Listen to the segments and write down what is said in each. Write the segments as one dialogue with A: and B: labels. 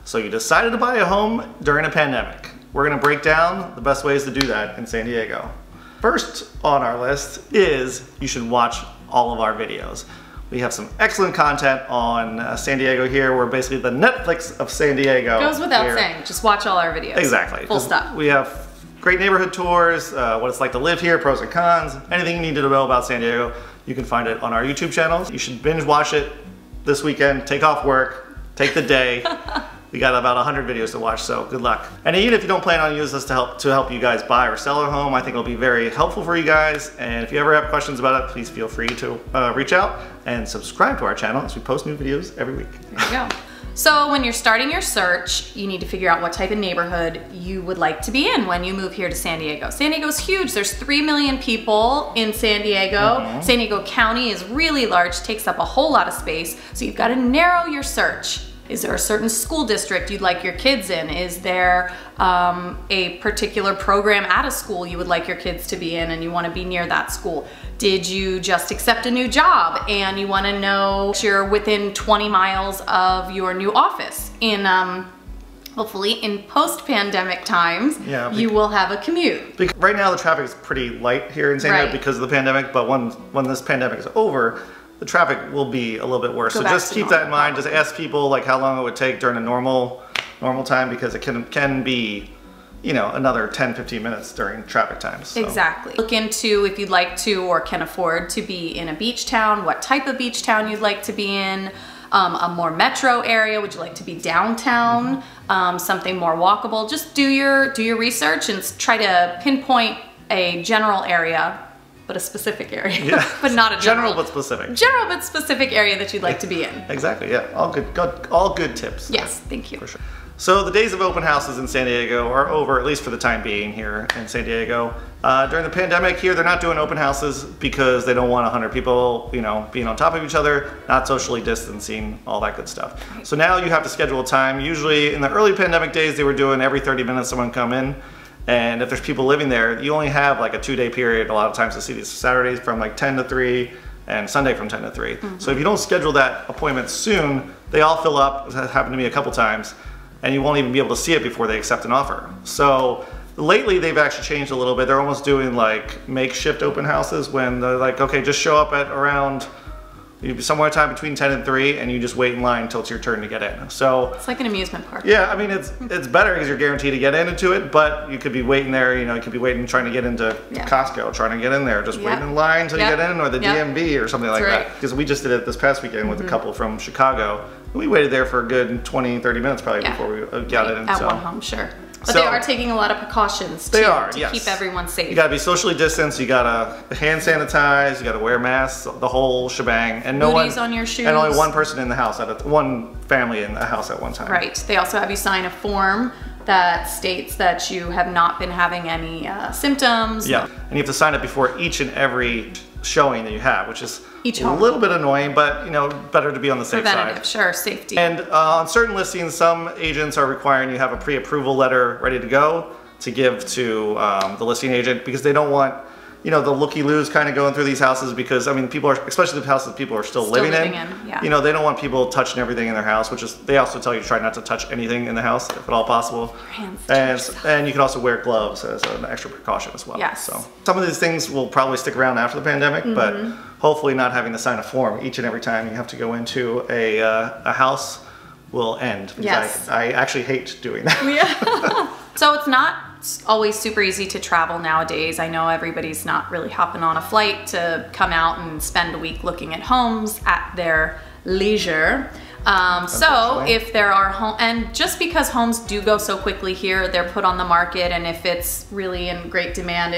A: So you decided to buy a home during a pandemic. We're gonna break down the best ways to do that in San Diego. First on our list is you should watch all of our videos. We have some excellent content on San Diego here. We're basically the Netflix of San Diego.
B: Goes without saying, just watch all our videos.
A: Exactly.
B: Full stop.
A: We have great neighborhood tours, what it's like to live here, pros and cons, anything you need to know about San Diego, you can find it on our YouTube channel. You should binge watch it this weekend, take off work, take the day. We got about 100 videos to watch, so good luck. And even if you don't plan on using this to help you guys buy or sell a home, I think it'll be very helpful for you guys. And if you ever have questions about it, please feel free to reach out and subscribe to our channel as we post new videos every week.
B: There you go. So when you're starting your search, you need to figure out what type of neighborhood you would like to be in when you move here to San Diego. San Diego's huge. There's 3 million people in San Diego. San Diego County is really large, takes up a whole lot of space. So you've got to narrow your search. Is there a certain school district you'd like your kids in? Is there a particular program at a school you would like your kids to be in and you want to be near that school? Did you just accept a new job and you want to know you're within 20 miles of your new office? In hopefully in post-pandemic times, you will have a commute.
A: Right now the traffic is pretty light here in San Diego because of the pandemic, but when this pandemic is over, the traffic will be a little bit worse. So just keep that in mind. Just ask people like how long it would take during a normal time, because it can be, you know, another 10-15 minutes during traffic times. So.
B: Exactly. Look into if you'd like to or can afford to be in a beach town, what type of beach town you'd like to be in, a more metro area, would you like to be downtown, something more walkable. Just do your research and try to pinpoint a general area, but a specific area, but not a general
A: but specific.
B: General but specific area that you'd like to be in.
A: Exactly, yeah, all good tips.
B: Yes, thank you.
A: For sure. So the days of open houses in San Diego are over, at least for the time being here in San Diego. During the pandemic here, they're not doing open houses because they don't want 100 people, you know, being on top of each other, not socially distancing, all that good stuff. So now you have to schedule a time. Usually in the early pandemic days, they were doing every 30 minutes someone come in. And if there's people living there, you only have like a 2-day period a lot of times to see these. Saturdays from like 10 to 3 and Sunday from 10 to 3. So if you don't schedule that appointment soon, they all fill up. That happened to me a couple times, and you won't even be able to see it before they accept an offer. So lately they've actually changed a little bit. They're almost doing like makeshift open houses when they're like, okay, just show up at around somewhere time between 10 and 3, and you just wait in line until it's your turn to get in. So
B: it's like an amusement park.
A: Yeah, I mean it's better because you're guaranteed to get into it, but you could be waiting there. You know, you could be waiting trying to get into Costco, trying to get in there, just waiting in line until you get in, or the DMV or something like that. Because we just did it this past weekend with a couple from Chicago. We waited there for a good 20-30 minutes probably before we got in.
B: At one home, sure. But they are taking a lot of precautions to keep everyone safe.
A: You gotta be socially distanced, you gotta hand sanitize, you gotta wear masks, the whole shebang. And
B: Booties on your shoes.
A: And only one person in the house, one family in the house at one time.
B: Right. They also have you sign a form that states that you have not been having any symptoms.
A: Yeah, and you have to sign it before each and every showing that you have, which is
B: a
A: little bit annoying, but you know, better to be on the safe
B: side. Sure, safety.
A: And on certain listings, some agents are requiring you have a pre-approval letter ready to go to give to the listing agent, because they don't want, you know, the looky-loos kind of going through these houses, because I mean, people are, especially the houses people are still living in. You know, they don't want people touching everything in their house, which is, they also tell you to try not to touch anything in the house if at all possible. And you can also wear gloves as an extra precaution as well.
B: Yes.
A: So some of these things will probably stick around after the pandemic, but hopefully not having to sign a form each and every time you have to go into a house will end. Because I actually hate doing that.
B: So it's not always super easy to travel nowadays. I know everybody's not really hopping on a flight to come out and spend a week looking at homes at their leisure. So if there are and just because homes do go so quickly here, they're put on the market, and if it's really in great demand,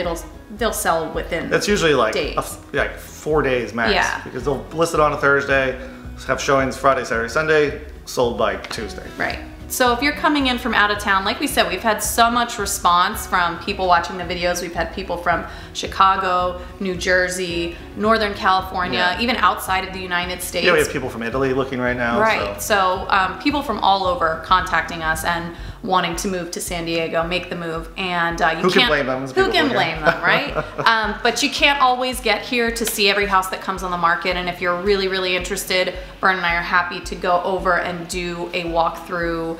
B: they'll sell within
A: It's usually like
B: days.
A: Like 4 days max, because they'll list it on a Thursday, have showings Friday, Saturday, Sunday, sold by Tuesday.
B: Right. So if you're coming in from out of town, like we said, we've had so much response from people watching the videos. We've had people from Chicago, New Jersey, Northern California, even outside of the United States.
A: Yeah, we have people from Italy looking right now.
B: Right, so people from all over contacting us, and wanting to move to San Diego, make the move, and
A: who can blame them?
B: Who can blame them, right? But you can't always get here to see every house that comes on the market, and if you're really, really interested, Bern and I are happy to go over and do a walkthrough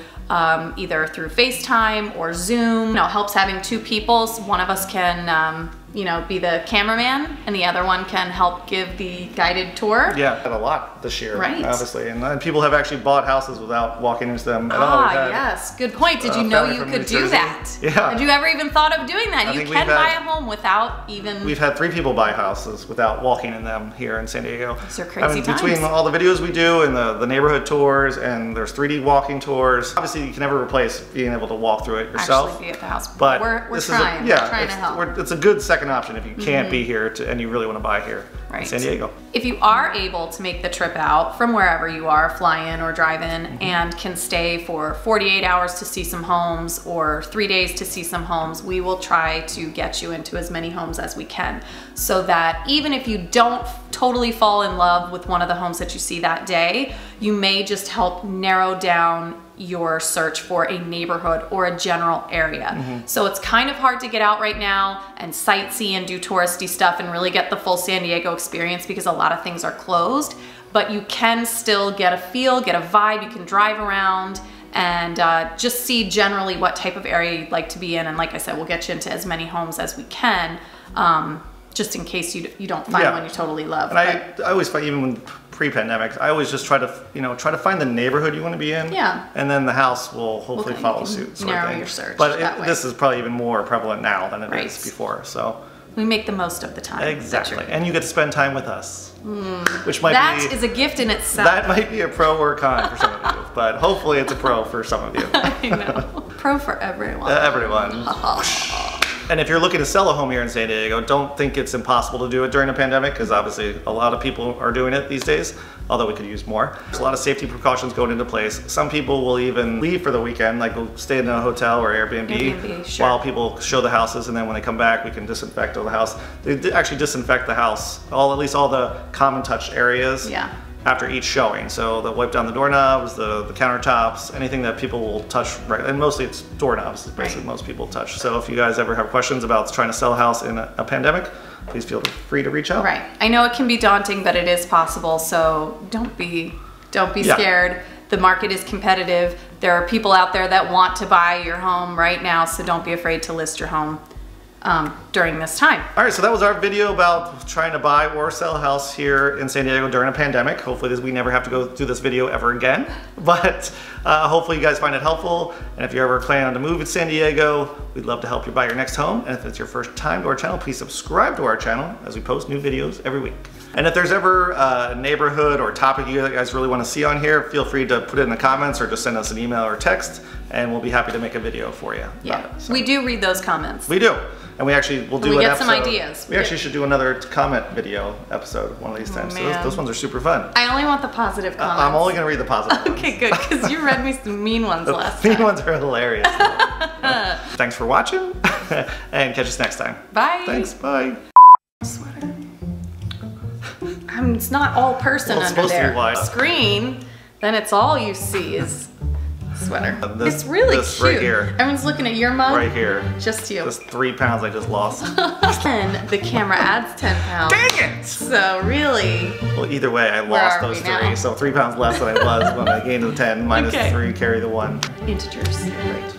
B: either through FaceTime or Zoom. It helps having two people. So one of us can you know, be the cameraman, and the other one can help give the guided tour.
A: Yeah, had a lot this year,
B: right?
A: Obviously, and people have actually bought houses without walking into them at all.
B: Yes, good point. Did you know you could do that?
A: Yeah.
B: Had you ever even thought of doing that? You can buy a home without even...
A: We've had 3 people buy houses without walking in them here in San Diego.
B: These are crazy times.
A: Between all the videos we do and the neighborhood tours, and there's 3D walking tours. Obviously, you can never replace being able to walk through it yourself.
B: Actually be at the house.
A: But
B: we're trying. We're trying to help.
A: It's a good second option if you can't be here and you really want to buy here in San Diego.
B: If you are able to make the trip out from wherever you are, fly in or drive in, and can stay for 48 hours to see some homes or 3 days to see some homes, we will try to get you into as many homes as we can, so that even if you don't totally fall in love with one of the homes that you see that day, you may just help narrow down your search for a neighborhood or a general area. So it's kind of hard to get out right now and sightsee and do touristy stuff and really get the full San Diego experience because a lot of things are closed, but you can still get a feel, get a vibe. You can drive around and just see generally what type of area you'd like to be in. And like I said, we'll get you into as many homes as we can, just in case you don't find one you totally love.
A: And I always find, even when pre-pandemic, I always just try to find the neighborhood you want to be in.
B: Yeah.
A: And then the house will hopefully follow suit.
B: Narrow your search.
A: But this is probably even more prevalent now than it is before. So
B: we make the most of the time.
A: Exactly. And you get to spend time with us. Which might
B: that is a gift in itself.
A: That might be a pro or a con for some of you, but hopefully it's a pro for some of you.
B: I know. Pro for everyone.
A: Everyone. And if you're looking to sell a home here in San Diego, don't think it's impossible to do it during a pandemic, because obviously a lot of people are doing it these days, although we could use more. There's a lot of safety precautions going into place. Some people will even leave for the weekend, like we'll stay in a hotel or Airbnb while people show the houses, and then when they come back, we can disinfect all the house. They actually disinfect the house, at least all the common touch areas.
B: Yeah.
A: After each showing. So they'll wipe down the doorknobs, the countertops, anything that people will touch, and mostly it's doorknobs is basically most people touch. So if you guys ever have questions about trying to sell a house in a pandemic, please feel free to reach out.
B: Right. I know it can be daunting, but it is possible, so don't be scared. The market is competitive. There are people out there that want to buy your home right now, so don't be afraid to list your home during this time.
A: All right, so that was our video about trying to buy or sell a house here in San Diego during a pandemic. Hopefully we never have to go through this video ever again, but hopefully you guys find it helpful. And if you're ever planning to move to San Diego, we'd love to help you buy your next home. And if it's your first time to our channel, please subscribe to our channel as we post new videos every week. And if there's ever a neighborhood or topic you guys really want to see on here, feel free to put it in the comments or just send us an email or text, and we'll be happy to make a video for you.
B: Yeah, we do read those comments.
A: We do. And we actually will do an episode.
B: We get some ideas.
A: We actually should do another comment video episode one of these times. So those ones are super fun.
B: I only want the positive comments.
A: I'm only going to read the positive ones.
B: Okay, good, because you read me some mean ones last
A: time.
B: Mean
A: ones are hilarious. Thanks for watching, and catch us next time.
B: Bye.
A: Thanks, bye.
B: Sweater. It's not all person under there. Screen, then it's all you see is sweater. It's really cute.
A: Right here.
B: Everyone's looking at your mug.
A: Right here.
B: Just you.
A: This 3 pounds I just lost.
B: And the camera adds 10 pounds.
A: Dang it!
B: So really.
A: Well, either way, I lost those 3. So 3 pounds less than I was when I gained the 10 minus 3, carry the 1.
B: Integers.
A: Right.